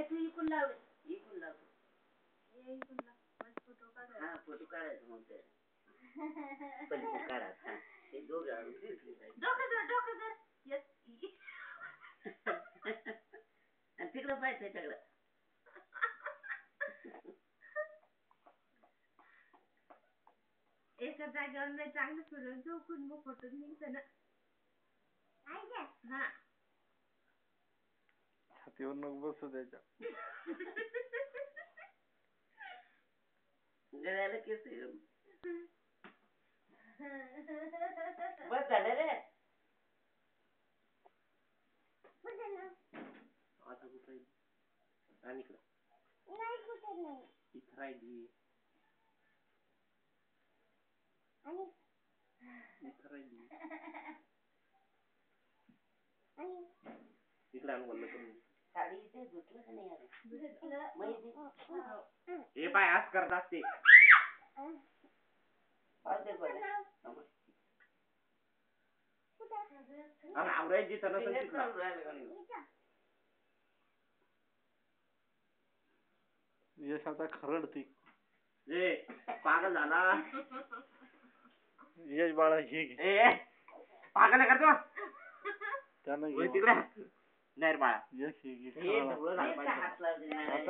तू इकून लाव फोटो काढायचं मग ते तिकडं पाहिजे त्याच्याकडं एका जागेवर नाही चांगलं फिरून झोपून मग फोटो निघतं ना हा छातीवर नको बसू त्याच्या गळ्याला केस बस झालं रे आता कुठे आणि इकडं नाही कुठे नाही इथं राहिली आणि इथं राहिली आणि इकडे आणून बोललं करून साडी इथे धुतलं का नाही हे पाय आज करत असते आवरायची तर यश आता खरडती ए पागल झाला यश बाळा हे पागल आहे करतो त्यानं तिकडे नाही बाळा यश हे हात